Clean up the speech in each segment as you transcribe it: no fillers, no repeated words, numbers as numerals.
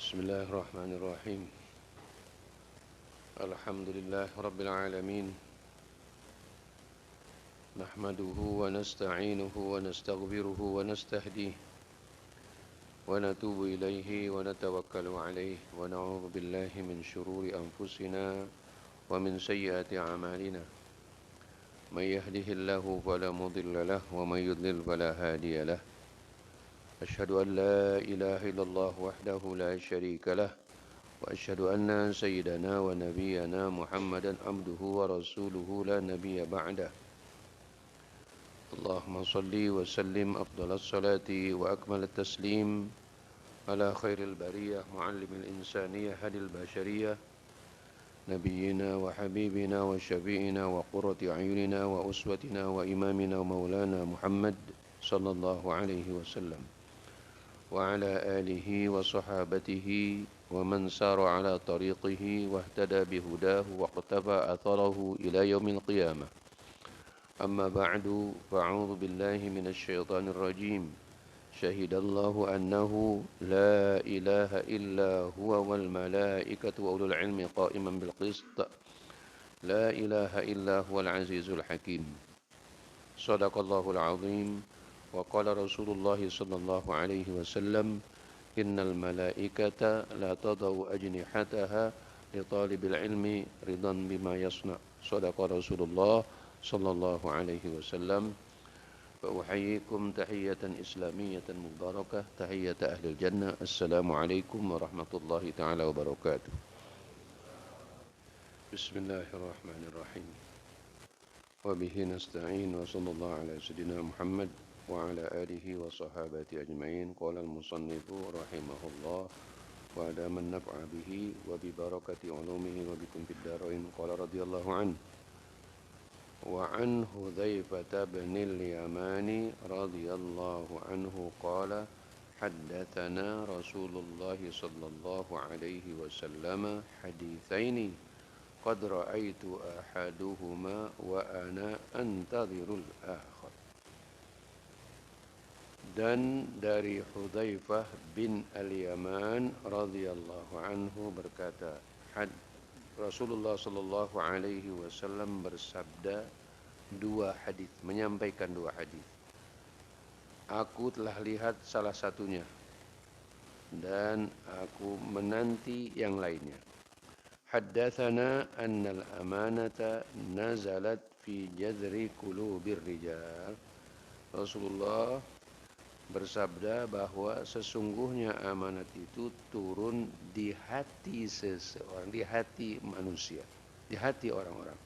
Bismillahirrahmanirrahim. Alhamdulillah Rabbil Alamin. Nahmaduhu wa nasta'inuhu wa nastaghfiruhu wa nastahdihi wa natubu ilaihi wa natawakkalu alaihi wa na'udzu billahi min syururi anfusina wa min sayyiati a'malina. May yahdihillahu fala mudilla lahu wa may yudlil fala hadiya lahu. Asyhadu an la ilaha illallah wahdahu la syarika lahu. وأشهد أن سيدنا ونبينا محمدا عبده ورسوله لا نبي بعده اللهم صل وسلم أفضل الصلاة وأكمل التسليم على خير البرية معلم الإنسانية هدي البشرية نبينا وحبيبنا وشفيعنا وقرة أعيننا وأسوتنا وإمامنا ومولانا محمد صلى الله عليه وسلم وعلى آله وصحابته ومن سار على طريقه واهتدى بهداه واقتفى أثره إلى يوم القيامة أما بعد فأعوذ بالله من الشيطان الرجيم شهد الله أنه لا إله إلا هو والملائكة وأولو العلم قائما بالقسط لا إله إلا هو العزيز الحكيم صدق الله العظيم وقال رسول الله صلى الله عليه وسلم إن الملائكة لا تضع أجنحتها لطالب العلم رضا بما يصنع صدق رسول الله صلى الله عليه وسلم فأحييكم تحية إسلامية مباركة تحية أهل الجنة السلام عليكم ورحمة الله تعالى وبركاته بسم الله الرحمن الرحيم وبه نستعين وصلى الله على سيدنا محمد وعلى آله وصحابته أجمعين قال المصنف رحمه الله وأدام النفع به وببركة علومه وبكم في الدارين قال رضي الله عنه وعن حذيفة بن اليمان رضي الله عنه قال حدثنا رسول الله صلى الله عليه وسلم حديثين قد رأيت أحدهما وأنا أنتظر الآخر. Dan dari Hudzaifah bin Al-Yaman radhiyallahu anhu berkata, Rasulullah sallallahu alaihi wasallam bersabda menyampaikan dua hadis. Aku telah lihat salah satunya dan aku menanti yang lainnya. Haddatsana annal amanata nazalat fi jadri qulubir rijal. Rasulullah bersabda bahwa sesungguhnya amanat itu turun di hati seseorang, di hati manusia, di hati orang-orang.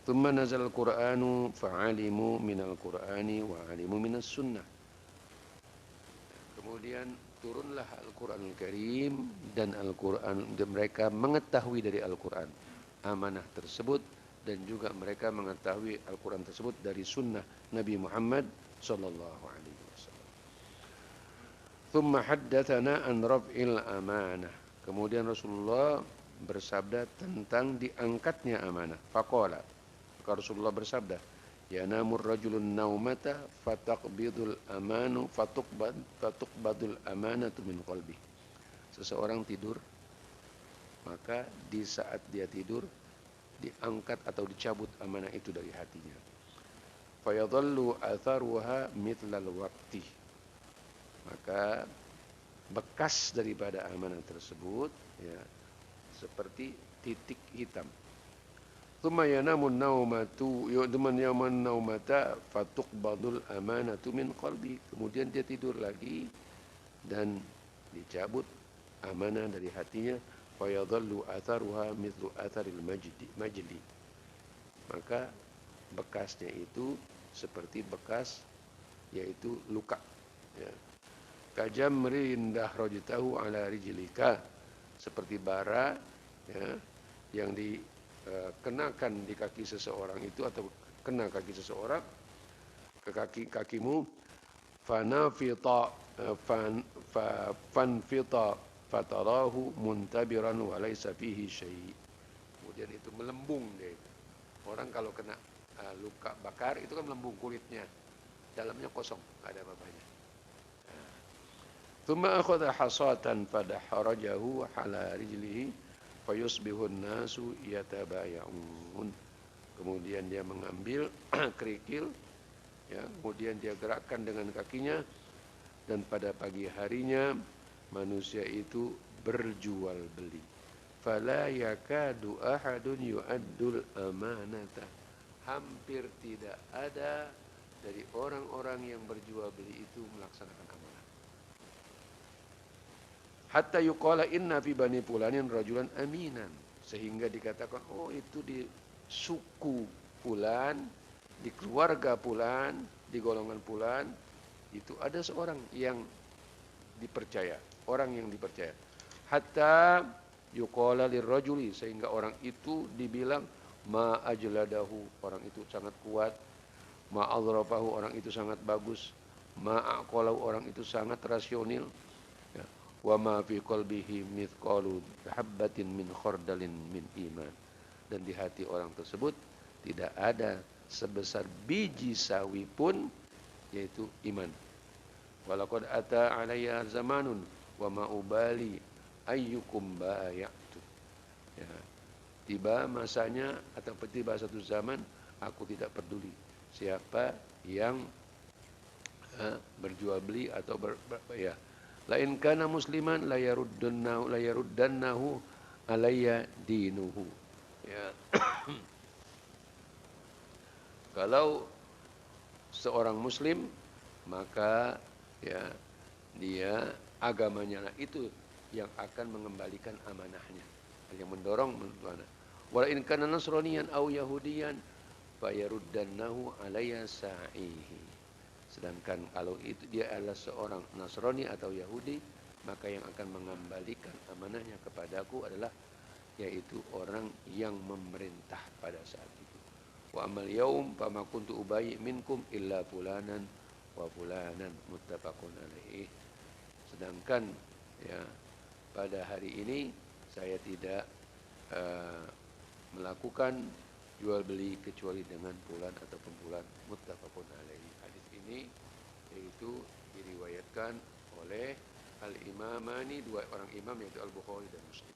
Thumma nazal al-Qur'anu fa'alimu minal Qur'ani wa 'alimu minas sunnah. Kemudian turunlah Al-Qur'anul Karim dan Al-Qur'an, dan mereka mengetahui dari Al-Qur'an amanah tersebut dan juga mereka mengetahui Al-Qur'an tersebut dari sunnah Nabi Muhammad sallallahu alaihi wasallam. Thumma haddatsana an raf'il amanah. Kemudian Rasulullah bersabda tentang diangkatnya amanah. Faqala, maka Rasulullah bersabda, yanamur rajulun naumata fataqbidul amanu fatuqbadul amanatu min qalbi. Seseorang tidur, maka di saat dia tidur diangkat atau dicabut amanah itu dari hatinya. Fayadhallu atharuha mithlal waqti. Maka bekas daripada amanah tersebut ya seperti titik hitam. Thumma yanamun naumata fatuqbadul amanatu min qalbi. Kemudian dia tidur lagi dan dicabut amanah dari hatinya. Fayadhallu atharuha mithlu atharil majli. Maka bekasnya itu seperti bekas yaitu luka ya. Kajamrin dahrajtahu ala rijlika, seperti bara ya, yang dikenakan di kaki seseorang itu atau kena kaki seseorang ke kakimu fanfita fatarahu muntabiran wa laysa fihi syai'. Kemudian itu melembung dia. Orang kalau kena luka bakar itu kan melembung kulitnya, dalamnya kosong, nggak ada apa-apanya. Thumma akhadha hasatan fadahrajahu ala rijlihi fayusbihun nasu yatabaya'un. Kemudian dia mengambil kerikil, ya, kemudian dia gerakkan dengan kakinya, dan pada pagi harinya manusia itu berjual beli. Fala yakadu ahadun yu'addul amanata. Hampir tidak ada dari orang-orang yang berjual beli itu melaksanakan amanah. Hatta yuqala inna fi bani fulanin rajulan aminan. Sehingga dikatakan, oh itu di suku fulan, di keluarga fulan, di golongan fulan, itu ada seorang yang dipercaya, orang yang dipercaya. Hatta yuqala lirrajuli, sehingga orang itu dibilang ma ajladahu, orang itu sangat kuat, ma adrafahu, orang itu sangat bagus, ma aqalahu, orang itu sangat rasional, ya. Wa ma fi qalbihi mithqalu habbatin min khardalin min iman, dan di hati orang tersebut tidak ada sebesar biji sawi pun, yaitu iman. Walaqad ata alayya zamanun wa ma ubali ayyukum bayatu. Ya, tiba masanya atau tiba satu zaman aku tidak peduli siapa yang berjual beli atau ya. Lain kana musliman la yaruddannahu alayya dinuhu. Ya. Kalau seorang muslim, maka ya dia agamanya lah itu yang akan mengembalikan amanahnya, yang mendorong mana. Wa in kana nasraniyan aw yahudiyan fayaruddannahu alayya sa'ihi. Sedangkan kalau itu dia adalah seorang Nasrani atau Yahudi, maka yang akan mengembalikan amanahnya kepadaku adalah yaitu orang yang memerintah pada saat itu. Wa amal yaum fama kuntu ubayyi minkum illa fulanan wa fulanan muttafaqun alaihi. Sedangkan ya pada hari ini saya tidak melakukan jual beli kecuali dengan fulan ataupun fulan, muttafaqun alaihi. Hadis ini yaitu diriwayatkan oleh al-imamani, dua orang imam, yaitu Al-Bukhari dan Muslim.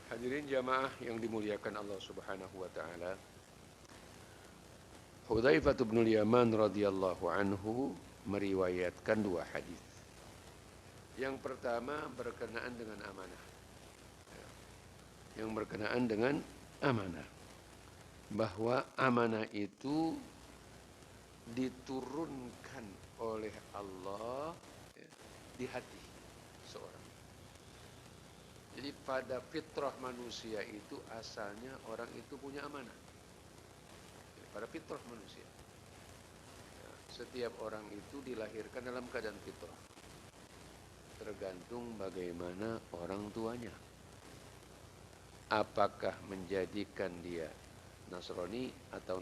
Hadirin jamaah yang dimuliakan Allah Subhanahu wa taala. Hudzaifah bin Yaman radhiyallahu anhu meriwayatkan dua hadis. Yang pertama berkenaan dengan amanah. Yang berkenaan dengan amanah. Bahwa amanah itu diturunkan oleh Allah di hati seorang. Jadi pada fitrah manusia itu asalnya orang itu punya amanah. Pada fitrah manusia. Setiap orang itu dilahirkan dalam keadaan fitrah. Tergantung bagaimana orang tuanya. Apakah menjadikan dia Nasrani atau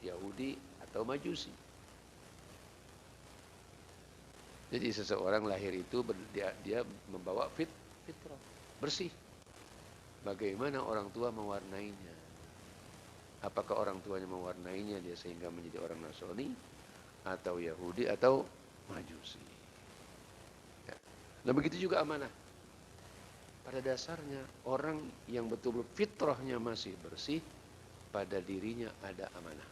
Yahudi atau Majusi. Jadi seseorang lahir itu dia membawa fitrah, bersih. Bagaimana orang tua mewarnainya? Apakah orang tuanya mewarnainya dia sehingga menjadi orang Nasrani atau Yahudi atau Majusi? Ya. Nah begitu juga amanah. Pada dasarnya orang yang betul-betul fitrahnya masih bersih, pada dirinya ada amanah.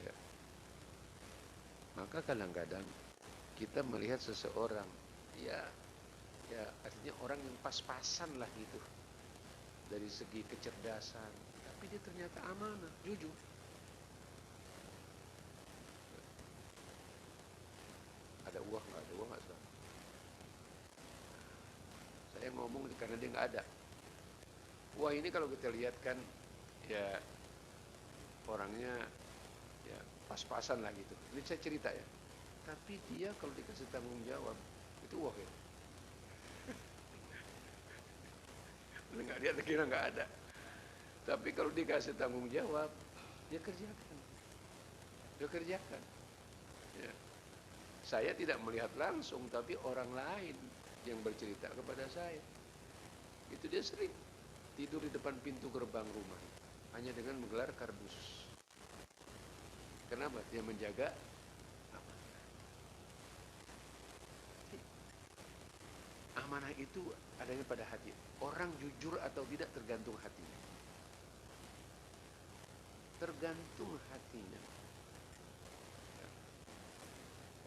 Ya. Maka kadang-kadang kita melihat seseorang, ya artinya orang yang pas-pasan lah gitu, dari segi kecerdasan, tapi dia ternyata amanah, jujur. Ada uang nggak? Ada uang nggak? Saya ngomong karena dia nggak ada. Wah ini kalau kita lihat kan ya orangnya ya pas-pasan lah gitu. Ini saya cerita ya. Tapi dia kalau dikasih tanggung jawab itu wah ya. Nggak, dia kira nggak ada. Tapi kalau dikasih tanggung jawab dia kerjakan. Dia kerjakan. Ya. Saya tidak melihat langsung, tapi orang lain yang bercerita kepada saya. Itu dia sering tidur di depan pintu gerbang rumah hanya dengan menggelar kardus. Kenapa? Dia menjaga amanah itu adanya pada hati. Orang jujur atau tidak tergantung hatinya. Tergantung hatinya.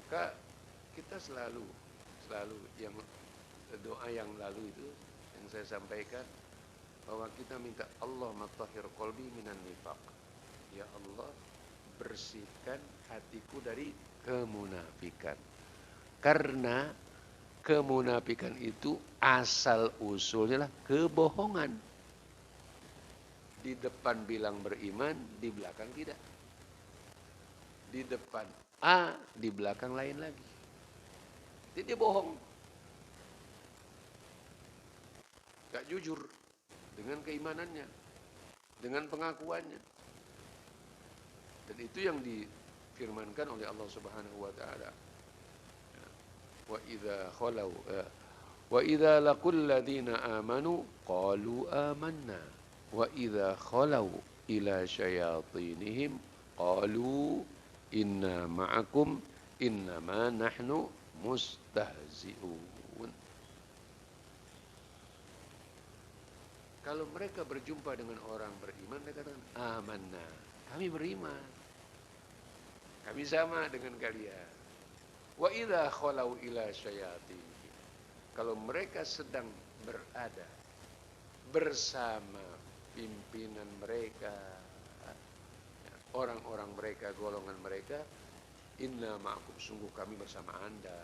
Maka kita selalu yang doa yang lalu itu yang saya sampaikan bahwa kita minta Allah matahhir qalbi minan nifaq. Ya Allah, bersihkan hatiku dari kemunafikan. Karena kemunafikan itu asal usulnya lah kebohongan. Di depan bilang beriman, di belakang tidak. Di depan A, di belakang lain lagi. Jadi dia bohong. Gak jujur dengan keimanannya, dengan pengakuannya. Dan itu yang difirmankan oleh Allah Subhanahu wa taala. Wa idza laqul ladzina amanu qalu amanna wa idza khalau ila syayatinihim qalu inna ma'akum innama nahnu mustahzi'un. Kalau mereka berjumpa dengan orang beriman, mereka katakan amanna, kami beriman, kami sama dengan kalian. Wa idza khalau ila syayatin, kalau mereka sedang berada bersama pimpinan mereka, orang-orang mereka, golongan mereka, inna ma'akum, sungguh kami bersama anda.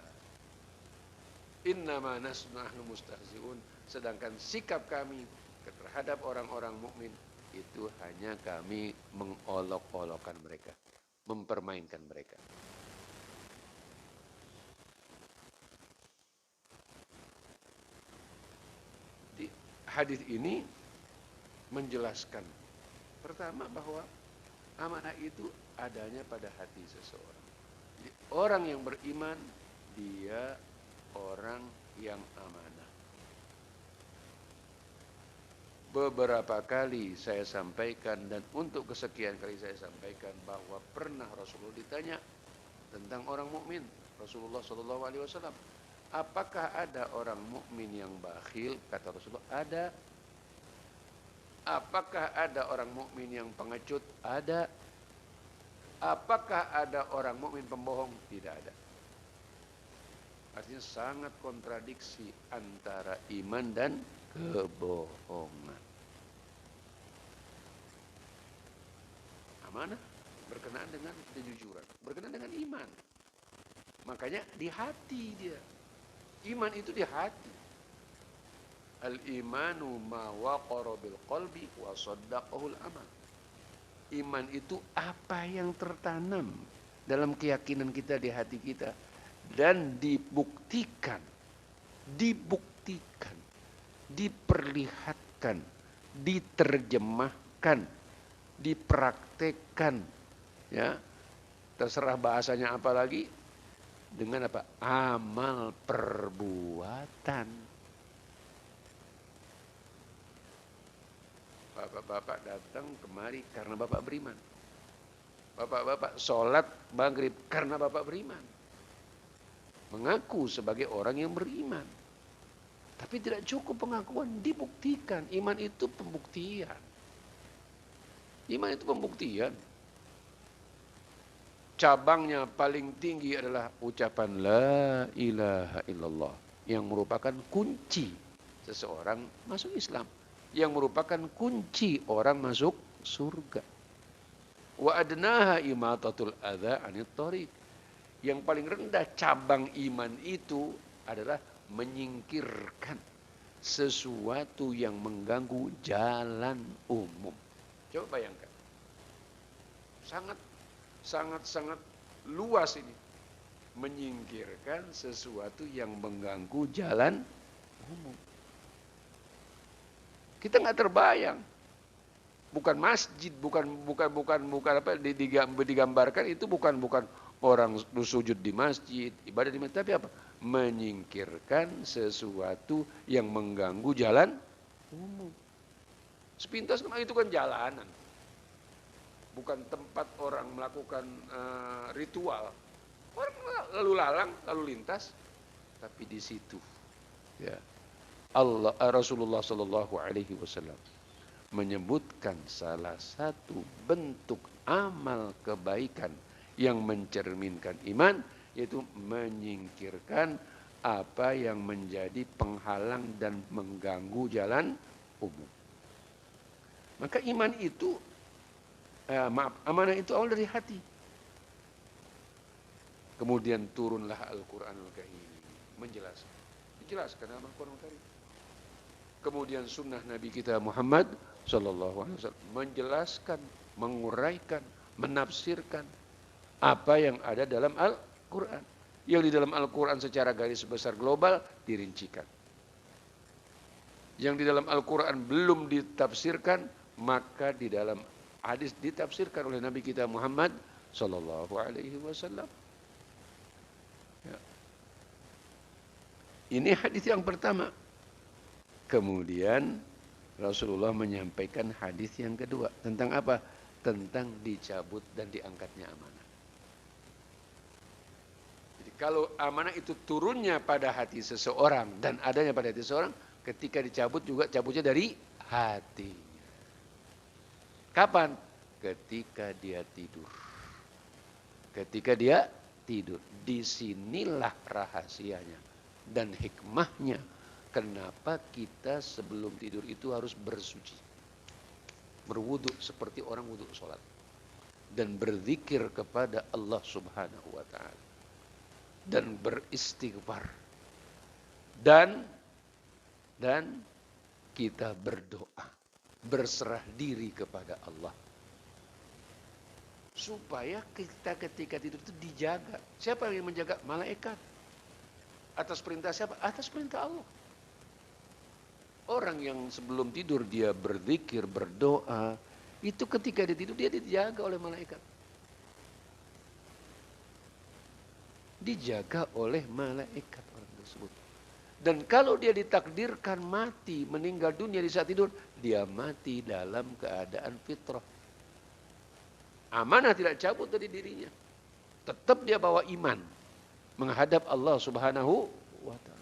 Innama nahnu mustahzi'un, sedangkan sikap kami terhadap orang-orang mukmin itu hanya kami mengolok-olokkan mereka, mempermainkan mereka. Di hadis ini menjelaskan pertama bahwa amanah itu adanya pada hati seseorang. Jadi orang yang beriman dia orang yang amanah. Beberapa kali saya sampaikan dan untuk kesekian kali saya sampaikan bahwa pernah Rasulullah ditanya tentang orang mukmin. Rasulullah SAW, apakah ada orang mukmin yang bakhil? Kata Rasulullah, ada. Apakah ada orang mukmin yang pengecut? Ada. Apakah ada orang mukmin pembohong? Tidak ada. Artinya sangat kontradiksi antara iman dan kebohongan. Amanah berkenaan dengan kejujuran, berkenaan dengan iman. Makanya di hati dia. Iman itu di hati. Al-imanu ma waqara bil qalbi wa saddaqahul amal. Iman itu apa yang tertanam dalam keyakinan kita di hati kita dan dibuktikan, diperlihatkan, diterjemahkan, dipraktekkan, ya, terserah bahasanya apa lagi, dengan apa? Amal perbuatan. Bapak-bapak datang kemari karena bapak beriman. Bapak-bapak sholat maghrib karena bapak beriman. Mengaku sebagai orang yang beriman. Tapi tidak cukup pengakuan, dibuktikan. Iman itu pembuktian. Iman itu pembuktian. Cabangnya paling tinggi adalah ucapan la ilaha illallah, yang merupakan kunci seseorang masuk Islam, yang merupakan kunci orang masuk surga. Wa adnaha imatatul adza anit thariq. Yang paling rendah cabang iman itu adalah menyingkirkan sesuatu yang mengganggu jalan umum. Coba bayangkan. Sangat luas ini. Menyingkirkan sesuatu yang mengganggu jalan umum. Kita nggak terbayang. Bukan masjid, bukan apa digambarkan itu bukan orang sujud di masjid, ibadah di masjid, tapi apa? Menyingkirkan sesuatu yang mengganggu jalan umum. Sepintas itu kan jalanan. bukan tempat orang melakukan ritual. Orang lalu lalang, lalu lintas, tapi di situ ya Rasulullah Shallallahu Alaihi Wasallam menyebutkan salah satu bentuk amal kebaikan yang mencerminkan iman, yaitu menyingkirkan apa yang menjadi penghalang dan mengganggu jalan umum. Maka iman itu, amanah itu awal dari hati. Kemudian turunlah Al-Quranul Karim menjelaskan. Dijelaskan dalam Al-Quranul Karim. Kemudian sunnah Nabi kita Muhammad Sallallahu Alaihi Wasallam menjelaskan, menguraikan, menafsirkan apa yang ada dalam Al-Quran. Yang di dalam Al-Quran secara garis besar global dirincikan. Yang di dalam Al-Quran belum ditafsirkan, maka di dalam hadis ditafsirkan oleh Nabi kita Muhammad Sallallahu Alaihi Wasallam. Ya. Ini hadis yang pertama. Kemudian Rasulullah menyampaikan hadis yang kedua. Tentang apa? Tentang dicabut dan diangkatnya amanah. Jadi kalau amanah itu turunnya pada hati seseorang dan adanya pada hati seseorang, ketika dicabut juga cabutnya dari hatinya. Kapan? Ketika dia tidur. Ketika dia tidur. Disinilah rahasianya dan hikmahnya. Kenapa kita sebelum tidur itu harus bersuci, berwudu seperti orang wudu sholat, dan berzikir kepada Allah Subhanahu wa Ta'ala, dan beristighfar, dan kita berdoa, berserah diri kepada Allah, supaya kita ketika tidur itu dijaga. Siapa yang menjaga? Malaikat. Atas perintah siapa? Atas perintah Allah. Orang yang sebelum tidur dia berzikir, berdoa, itu ketika dia tidur dia dijaga oleh malaikat. Dijaga oleh malaikat orang tersebut. Dan kalau dia ditakdirkan mati, meninggal dunia di saat tidur, dia mati dalam keadaan fitrah. Amanah tidak cabut dari dirinya. Tetap dia bawa iman menghadap Allah Subhanahu wa Ta'ala.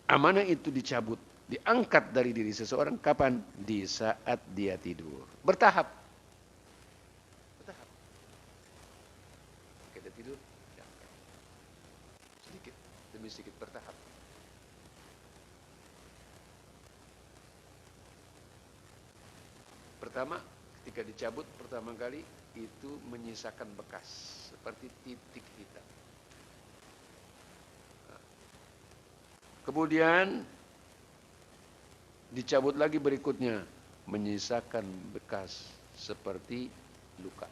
Amanah itu dicabut, diangkat dari diri seseorang kapan? Di saat dia tidur. Bertahap. Bertahap. Kita tidur, diangkat. Sedikit demi sedikit bertahap. Pertama, ketika dicabut pertama kali itu menyisakan bekas seperti titik hitam. Kemudian dicabut lagi berikutnya, menyisakan bekas seperti luka.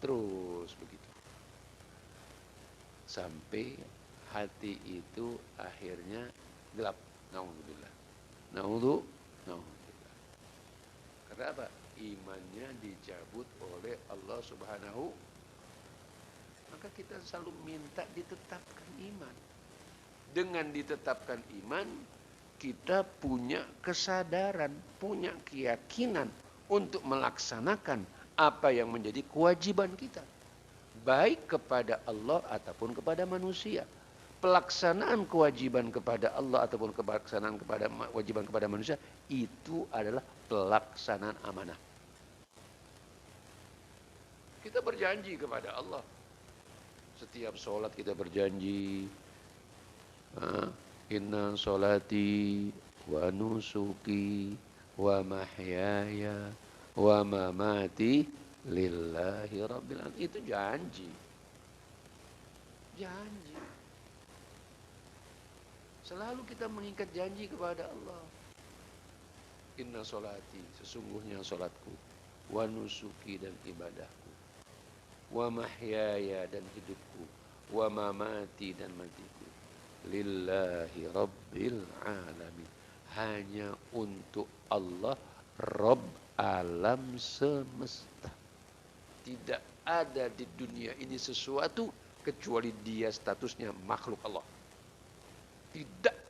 Terus begitu. Sampai hati itu akhirnya gelap. Naudzubillah. Naudzubillah. Karena apa? Imannya dicabut oleh Allah Subhanahu. Maka kita selalu minta ditetapkan iman. Dengan ditetapkan iman, kita punya kesadaran, punya keyakinan untuk melaksanakan apa yang menjadi kewajiban kita. Baik kepada Allah ataupun kepada manusia. Pelaksanaan kewajiban kepada Allah ataupun pelaksanaan kewajiban kepada manusia, itu adalah pelaksanaan amanah. Kita berjanji kepada Allah. Setiap sholat kita berjanji. Inna sholati wa nusuki wa mahyaya wa mamati lillahi rabbil alamin. Itu janji. Janji. Selalu kita mengikat janji kepada Allah. Inna sholati, sesungguhnya sholatku, wa nusuki dan ibadahku, wa mahyaya dan hidupku, wa mamati dan matiku, lillahi rabbil alamin. Hanya untuk Allah, Rabb alam semesta. Tidak ada di dunia ini sesuatu kecuali dia statusnya makhluk Allah. Tidak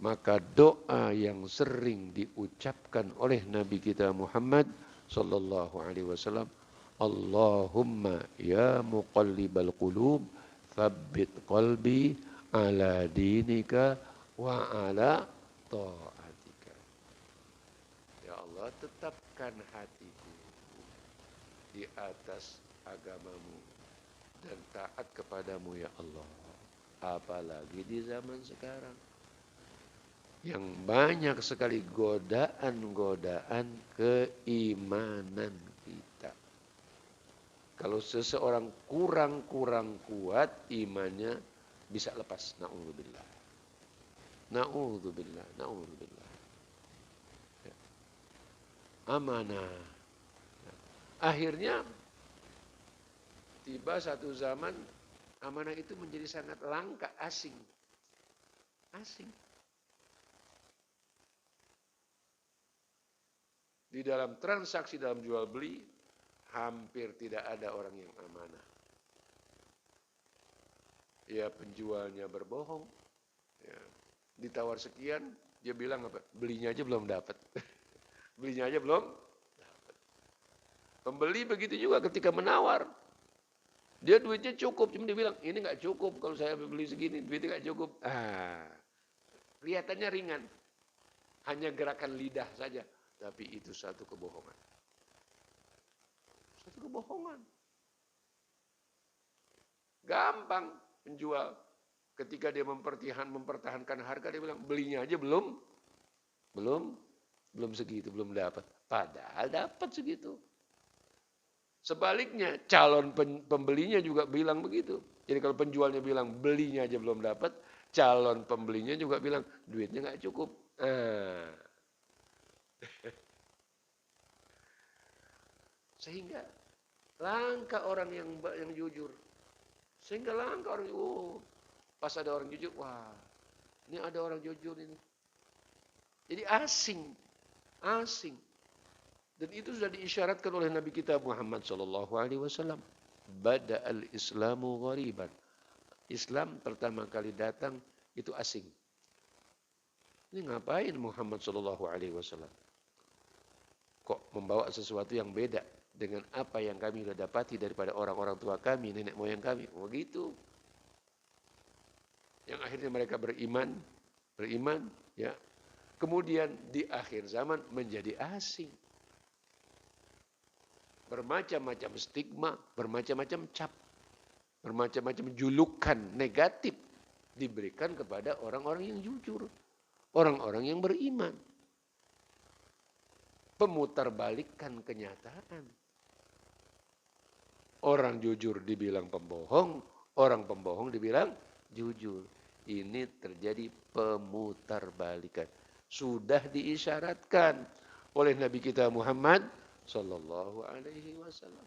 Maka doa yang sering diucapkan oleh Nabi kita Muhammad sallallahu alaihi wasallam, Allahumma ya muqallibal qulub, tsabbit qalbi ala dinika wa ala ta'atika. Ya Allah, tetapkan hatiku di atas agamamu dan taat kepadamu ya Allah. Apalagi di zaman sekarang yang banyak sekali godaan-godaan keimanan kita. Kalau seseorang kurang kuat imannya, bisa lepas. Na'udzubillah. Na'udzubillah. Na'udzubillah. Ya. Amanah. Akhirnya tiba satu zaman amanah itu menjadi sangat langka, asing. Asing. Di dalam transaksi, dalam jual beli, hampir tidak ada orang yang amanah. Ya, penjualnya berbohong. Ya, ditawar sekian, dia bilang apa? Belinya aja belum dapat. Belinya aja belum dapat. Pembeli begitu juga ketika menawar. Dia duitnya cukup, cuma dia bilang, ini nggak cukup kalau saya beli segini, duitnya nggak cukup. Kelihatannya ringan. Hanya gerakan lidah saja. Tapi itu satu kebohongan. Satu kebohongan. Gampang penjual. Ketika dia mempertahankan harga, dia bilang belinya aja belum segitu, belum dapat. Padahal dapat segitu. Sebaliknya, calon pembelinya juga bilang begitu. Jadi kalau penjualnya bilang belinya aja belum dapat, calon pembelinya juga bilang duitnya nggak cukup. Sehingga langka orang yang jujur. Sehingga langka orang, pas ada orang jujur, wah, ini ada orang jujur ini. Jadi asing. Dan itu sudah diisyaratkan oleh Nabi kita Muhammad sallallahu alaihi wasallam. Bada'al Islamu ghariban. Islam pertama kali datang itu asing. Ini ngapain Muhammad sallallahu alaihi wasallam? Kok membawa sesuatu yang beda dengan apa yang kami sudah dapati daripada orang-orang tua kami, nenek moyang kami. Begitu. Yang akhirnya mereka beriman, ya. Kemudian di akhir zaman menjadi asing. Bermacam-macam stigma, bermacam-macam cap, bermacam-macam julukan negatif diberikan kepada orang-orang yang jujur, orang-orang yang beriman. Pemutarbalikkan kenyataan. Orang jujur dibilang pembohong, orang pembohong dibilang jujur. Ini terjadi pemutarbalikan. Sudah diisyaratkan oleh Nabi kita Muhammad sallallahu alaihi wasallam.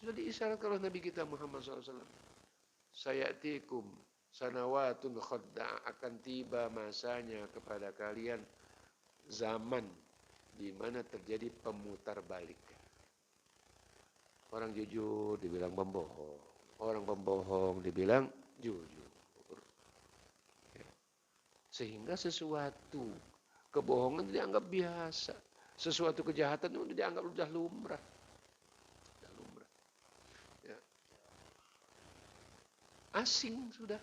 Sudah diisyaratkan oleh Nabi kita Muhammad sallallahu alaihi wasallam. Sayatikum sanawatun khadda, akan tiba masanya kepada kalian zaman di mana terjadi pemutar balik. Orang jujur dibilang pembohong, orang pembohong dibilang jujur. Ya. Sehingga sesuatu kebohongan dianggap biasa, sesuatu kejahatan itu dianggap sudah lumrah. Ya. Asing sudah.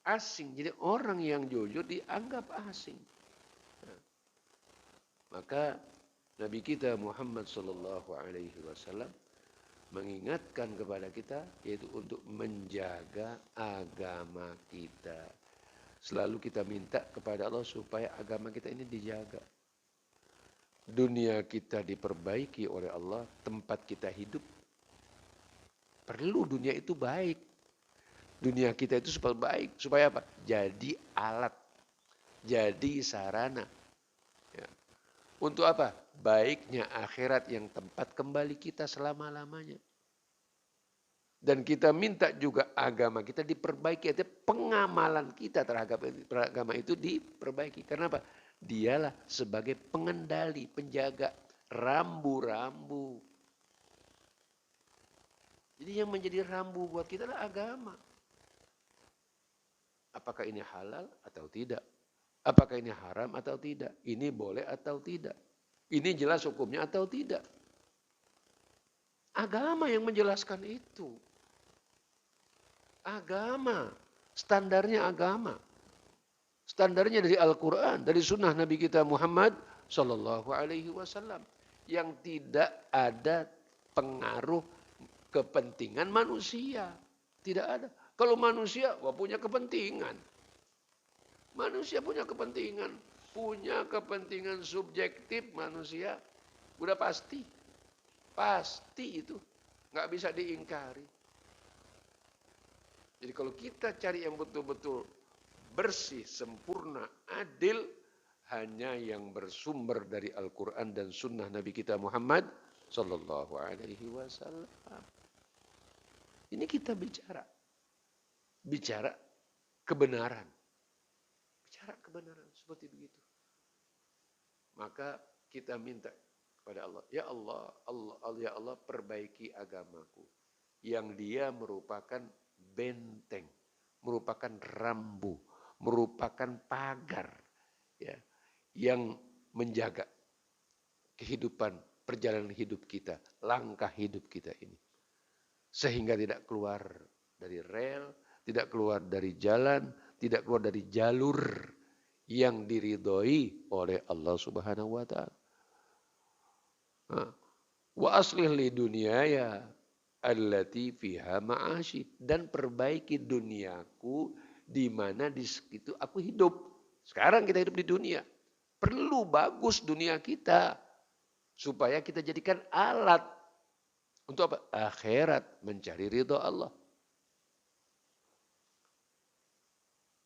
Asing. Jadi orang yang jujur dianggap asing. Maka Nabi kita Muhammad sallallahu alaihi wasallam mengingatkan kepada kita yaitu untuk menjaga agama kita. Selalu kita minta kepada Allah supaya agama kita ini dijaga. Dunia kita diperbaiki oleh Allah, tempat kita hidup perlu dunia itu baik. Dunia kita itu supaya baik, supaya apa? Jadi alat, jadi sarana. Ya. Untuk apa? Baiknya akhirat yang tempat kembali kita selama-lamanya. Dan kita minta juga agama kita diperbaiki. Artinya pengamalan kita terhadap agama itu diperbaiki. Karena apa? Dialah sebagai pengendali, penjaga rambu-rambu. Jadi yang menjadi rambu buat kita adalah agama. Apakah ini halal atau tidak? Apakah ini haram atau tidak? Ini boleh atau tidak? Ini jelas hukumnya atau tidak? Agama yang menjelaskan itu. Agama. Standarnya agama. Standarnya dari Al-Quran, dari sunnah Nabi kita Muhammad Sallallahu Alaihi Wasallam. Yang tidak ada pengaruh kepentingan manusia. Tidak ada. Kalau manusia, wah punya kepentingan. Manusia punya kepentingan. Punya kepentingan subjektif manusia. Udah pasti. Pasti itu. Nggak bisa diingkari. Jadi kalau kita cari yang betul-betul bersih, sempurna, adil, hanya yang bersumber dari Al-Quran dan Sunnah Nabi kita Muhammad Sallallahu Alaihi Wasallam. Ini kita bicara kebenaran, bicara kebenaran seperti begitu. Maka kita minta kepada Allah, ya Allah, ya Allah perbaiki agamaku, yang dia merupakan benteng, merupakan rambu, merupakan pagar, ya, yang menjaga kehidupan, perjalanan hidup kita, langkah hidup kita ini. Sehingga tidak keluar dari rel, tidak keluar dari jalan, tidak keluar dari jalur yang diridhoi oleh Allah Subhanahu wa taala. Wa aslih li dunyaya allati fiha ma'ashi, dan perbaiki duniaku di mana di situ aku hidup. Sekarang kita hidup di dunia. Perlu bagus dunia kita supaya kita jadikan alat untuk apa? Akhirat, mencari ridho Allah.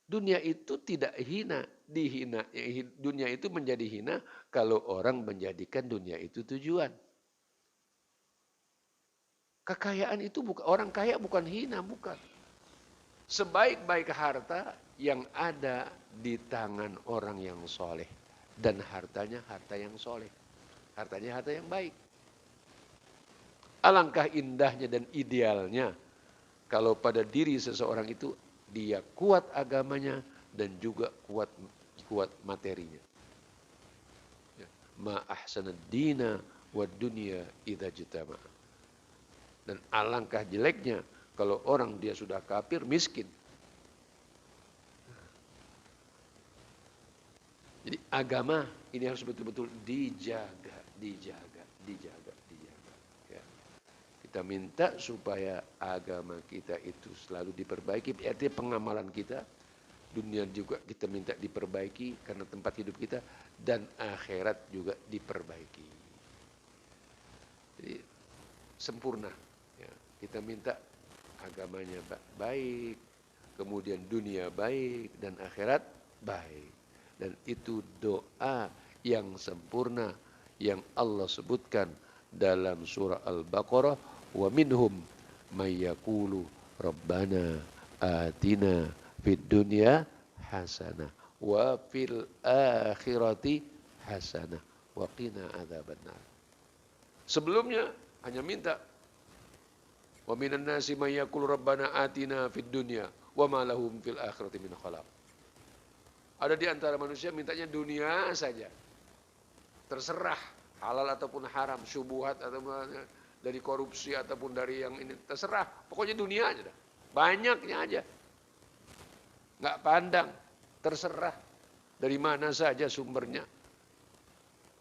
Dunia itu tidak hina, dunia itu menjadi hina kalau orang menjadikan dunia itu tujuan. Kekayaan itu bukan, orang kaya bukan hina, bukan. Sebaik-baik harta yang ada di tangan orang yang soleh. Dan hartanya harta yang soleh. Hartanya harta yang baik. Alangkah indahnya dan idealnya kalau pada diri seseorang itu dia kuat agamanya dan juga kuat materinya. Ma ahsanad dina wa dunya idza jitama. Dan alangkah jeleknya kalau orang dia sudah kafir, miskin. Jadi agama ini harus betul-betul dijaga. Ya. Kita minta supaya agama kita itu selalu diperbaiki. Artinya pengamalan kita, dunia juga kita minta diperbaiki karena tempat hidup kita, dan akhirat juga diperbaiki. Jadi sempurna. Ya. Kita minta agamanya baik, kemudian dunia baik, dan akhirat baik. Dan itu doa yang sempurna yang Allah sebutkan dalam surah Al-Baqarah, wa minhum may yaqulu rabbana atina fid dunya hasanah wa fil akhirati hasanah wa qina adzabannar. Sebelumnya hanya minta, wa minan nasi may yaqulu rabbana atina fid dunya wa ma lahum fil akhirati min khalaq. Ada di antara manusia mintanya dunia saja. Terserah halal ataupun haram, syubhat ataupun dari korupsi ataupun dari yang ini, terserah. Pokoknya dunia aja dah. Banyaknya aja. Nggak pandang, terserah dari mana saja sumbernya.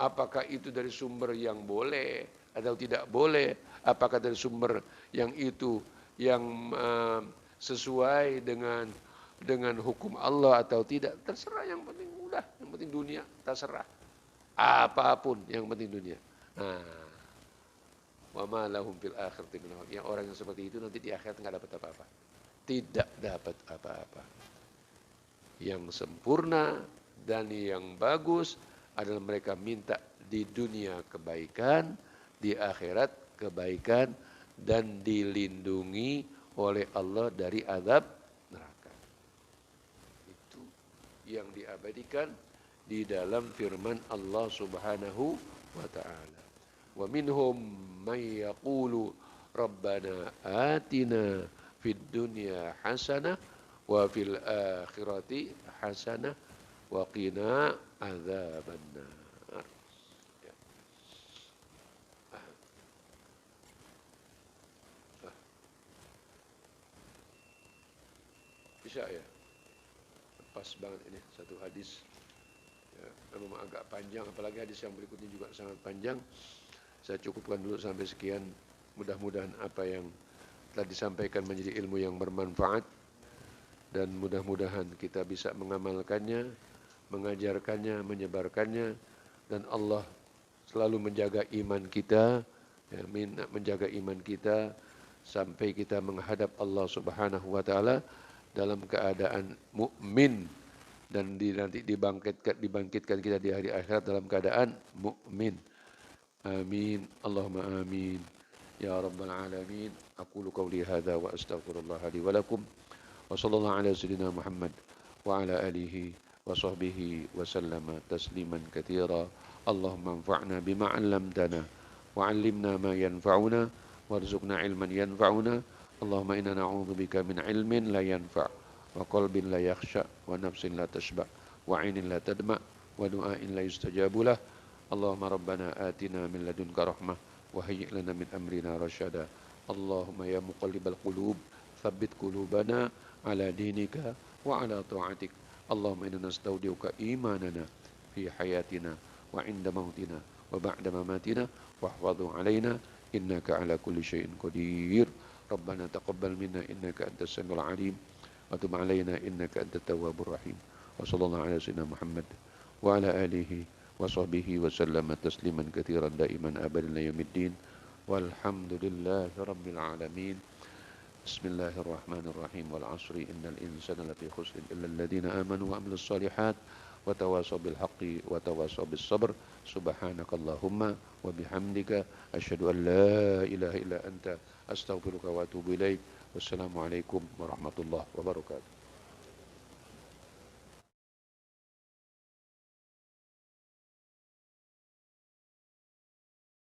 Apakah itu dari sumber yang boleh atau tidak boleh? Apakah dari sumber yang itu yang sesuai dengan hukum Allah atau tidak? Terserah, yang penting udah, yang penting dunia, terserah. Apapun yang penting dunia. Nah, wa ma lahum fil akhirati min khalaq. Yang orang yang seperti itu nanti di akhirat enggak dapat apa-apa. Tidak dapat apa-apa. Yang sempurna dan yang bagus adalah mereka minta di dunia kebaikan, di akhirat kebaikan, dan dilindungi oleh Allah dari azab neraka. Itu yang diabadikan di dalam firman Allah Subhanahu wa ta'ala. Wa minhum may yaqulu rabbana atina fid dunya hasanah wa fil akhirati hasanah wa qina adzabannar. Ya. Bisa ya? Pas banget ini satu hadis. Ya, memang agak panjang, apalagi hadis yang berikutnya juga sangat panjang. Saya cukupkan dulu sampai sekian. Mudah-mudahan apa yang telah disampaikan menjadi ilmu yang bermanfaat dan mudah-mudahan kita bisa mengamalkannya, mengajarkannya, menyebarkannya, dan Allah selalu menjaga iman kita, ya, menjaga iman kita sampai kita menghadap Allah Subhanahu wa taala dalam keadaan mukmin dan nanti dibangkitkan kita di hari akhirat dalam keadaan mukmin. Amin. Allahumma amin. Ya rabbal alamin. Aqulu qawli hadza wa astaghfirullah li wa lakum. Wa sallallahu ala sayyidina Muhammad wa ala alihi wa sahbihi wa sallama tasliman katsira. Allahumma anfa'na bima 'allamtana wa 'allimna ma yanfa'una warzuqna 'ilman yanfa'una. Allahumma inna na'udzubika min 'ilmin la yanfa' wa qalbin la yakhsha wa nafsin la tashba' wa 'ainin la tadma' wa du'ain la yustajabu lah. Allahumma rabbana atina min ladunka rahmah wa hayyi' lana min amrina rasyada. Allahumma ya muqallibal qulub tsabbit qulubana ala dinika wa ala ta'atik. Allahumma inna nastaudiuka imanana fi hayatina wa 'inda mautina wa ba'da mamatina wahfadhu 'alaina innaka 'ala kulli syai'in qadir. Rabbana taqabbal minna innaka antas samiul 'alim wa tub 'alaina innaka antat tawwabur rahim. Wa sallallahu ala sayyidina Muhammad wa ala alihi wa sahbihi wa sallama tasliman katsiran daiman abadan ila yaumiddin. Walhamdulillahi rabbil alamin. Bismillahirrahmanirrahim. Wal 'asri innal insana lafi khusrin illa alladziina aamanu wa 'amilus shalihaat wa tawassaw bil haqqi wa tawassaw bis sabr. Subhanakallahumma wa bihamdika asyhadu an la ilaha illa anta astaghfiruka wa atubu ilaik. Wassalamualaikum warahmatullahi wabarakatuh.